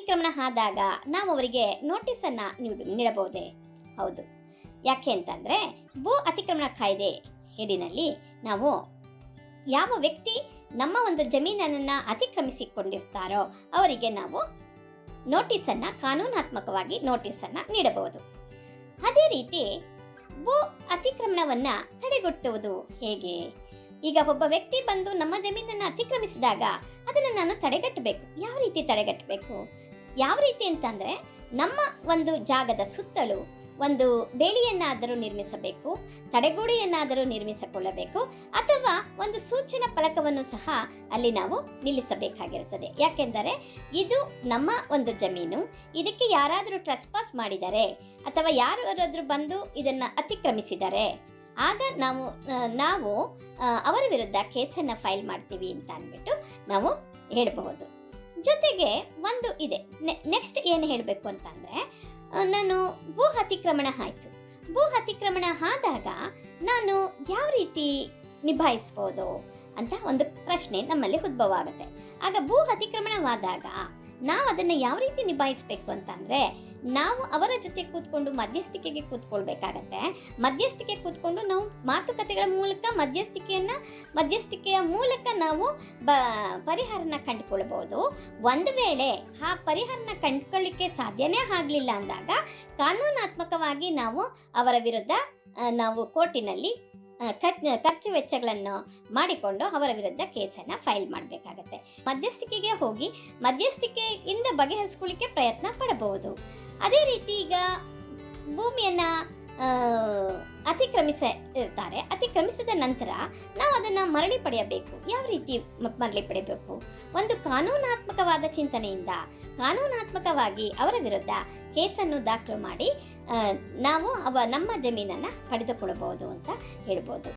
ಅತಿಕ್ರಮಣ ಆದಾಗ ನಾವು ಅವರಿಗೆ ನೋಟಿಸನ್ನು ನೀಡಬಹುದೇ? ಹೌದು. ಯಾಕೆ ಅಂತಂದರೆ, ಭೂ ಅತಿಕ್ರಮಣ ಕಾಯ್ದೆ ಅಡಿಯಲ್ಲಿ ನಾವು ಯಾವ ವ್ಯಕ್ತಿ ನಮ್ಮ ಒಂದು ಜಮೀನನ್ನು ಅತಿಕ್ರಮಿಸಿಕೊಂಡಿರ್ತಾರೋ ಅವರಿಗೆ ನಾವು ನೋಟಿಸನ್ನು, ಕಾನೂನಾತ್ಮಕವಾಗಿ ನೋಟಿಸನ್ನು ನೀಡಬಹುದು. ಅದೇ ರೀತಿ ಭೂ ಅತಿಕ್ರಮಣವನ್ನು ತಡೆಗಟ್ಟುವುದು ಹೇಗೆ? ಈಗ ಒಬ್ಬ ವ್ಯಕ್ತಿ ಬಂದು ನಮ್ಮ ಜಮೀನನ್ನು ಅತಿಕ್ರಮಿಸಿದಾಗ ಅದನ್ನು ನಾನು ತಡೆಗಟ್ಟಬೇಕು. ಯಾವ ರೀತಿ ತಡೆಗಟ್ಟಬೇಕು? ಯಾವ ರೀತಿ ಅಂತಂದರೆ, ನಮ್ಮ ಒಂದು ಜಾಗದ ಸುತ್ತಲೂ ಒಂದು ಬೇಲಿಯನ್ನಾದರೂ ನಿರ್ಮಿಸಬೇಕು, ತಡೆಗೋಡೆಯನ್ನಾದರೂ ನಿರ್ಮಿಸಿಕೊಳ್ಳಬೇಕು, ಅಥವಾ ಒಂದು ಸೂಚನಾ ಫಲಕವನ್ನು ಸಹ ಅಲ್ಲಿ ನಾವು ನಿಲ್ಲಿಸಬೇಕಾಗಿರುತ್ತದೆ. ಯಾಕೆಂದರೆ ಇದು ನಮ್ಮ ಒಂದು ಜಮೀನು, ಇದಕ್ಕೆ ಯಾರಾದರೂ ಟ್ರೆಸ್ಪಾಸ್ ಮಾಡಿದರೆ ಅಥವಾ ಯಾರಾದರೂ ಬಂದು ಇದನ್ನು ಅತಿಕ್ರಮಿಸಿದರೆ ಆಗ ನಾವು ಅವರ ವಿರುದ್ಧ ಕೇಸನ್ನು ಫೈಲ್ ಮಾಡ್ತೀವಿ ಅಂತ ಅಂದ್ಬಿಟ್ಟು ನಾವು ಹೇಳಬಹುದು. ಜೊತೆಗೆ ಒಂದು ಇದೆ, ನೆಕ್ಸ್ಟ್ ಏನು ಹೇಳಬೇಕು ಅಂತಂದರೆ, ನಾನು ಭೂ ಅತಿಕ್ರಮಣ ಆಯಿತು, ಭೂ ಅತಿಕ್ರಮಣ ಆದಾಗ ನಾನು ಯಾವ ರೀತಿ ನಿಭಾಯಿಸ್ಬೋದು ಅಂತ ಒಂದು ಪ್ರಶ್ನೆ ನಮ್ಮಲ್ಲಿ ಉದ್ಭವ ಆಗುತ್ತೆ. ಆಗ ಭೂ ಅತಿಕ್ರಮಣವಾದಾಗ ನಾವು ಅದನ್ನು ಯಾವ ರೀತಿ ನಿಭಾಯಿಸಬೇಕು ಅಂತಂದರೆ, ನಾವು ಅವರ ಜೊತೆ ಕೂತ್ಕೊಂಡು ಮಧ್ಯಸ್ಥಿಕೆಗೆ ಕೂತ್ಕೊಳ್ಬೇಕಾಗತ್ತೆ. ಮಧ್ಯಸ್ಥಿಕೆ ಕೂತ್ಕೊಂಡು ನಾವು ಮಾತುಕತೆಗಳ ಮೂಲಕ ಮಧ್ಯಸ್ಥಿಕೆಯ ಮೂಲಕ ನಾವು ಪರಿಹಾರನ ಕಂಡುಕೊಳ್ಬೋದು. ಒಂದು ವೇಳೆ ಆ ಪರಿಹಾರನ ಕಂಡುಕೊಳ್ಳಿಕ್ಕೆ ಸಾಧ್ಯನೇ ಆಗಲಿಲ್ಲ ಅಂದಾಗ ಕಾನೂನಾತ್ಮಕವಾಗಿ ನಾವು ಅವರ ವಿರುದ್ಧ ನಾವು ಕೋರ್ಟಿನಲ್ಲಿ ಖರ್ಚು ವೆಚ್ಚಗಳನ್ನು ಮಾಡಿಕೊಂಡು ಅವರ ವಿರುದ್ಧ ಕೇಸನ್ನು ಫೈಲ್ ಮಾಡಬೇಕಾಗತ್ತೆ. ಮಧ್ಯಸ್ಥಿಕೆಗೆ ಹೋಗಿ ಮಧ್ಯಸ್ಥಿಕೆಯಿಂದ ಬಗೆಹರಿಸ್ಕೊಳ್ಳಿಕ್ಕೆ ಪ್ರಯತ್ನ ಪಡಬಹುದು. ಅದೇ ರೀತಿ ಈಗ ಭೂಮಿಯನ್ನು ಅತಿಕ್ರಮಿಸಿದ ನಂತರ ನಾವು ಅದನ್ನು ಮರಳಿ ಪಡೆಯಬೇಕು. ಯಾವ ರೀತಿ ಮರಳಿ ಪಡೆಯಬೇಕು? ಒಂದು ಕಾನೂನಾತ್ಮಕವಾದ ಚಿಂತನೆಯಿಂದ ಕಾನೂನಾತ್ಮಕವಾಗಿ ಅವರ ವಿರುದ್ಧ ಕೇಸನ್ನು ದಾಖಲು ಮಾಡಿ ನಾವು ನಮ್ಮ ಜಮೀನನ್ನು ಪಡೆದುಕೊಳ್ಳಬಹುದು ಅಂತ ಹೇಳ್ಬೋದು.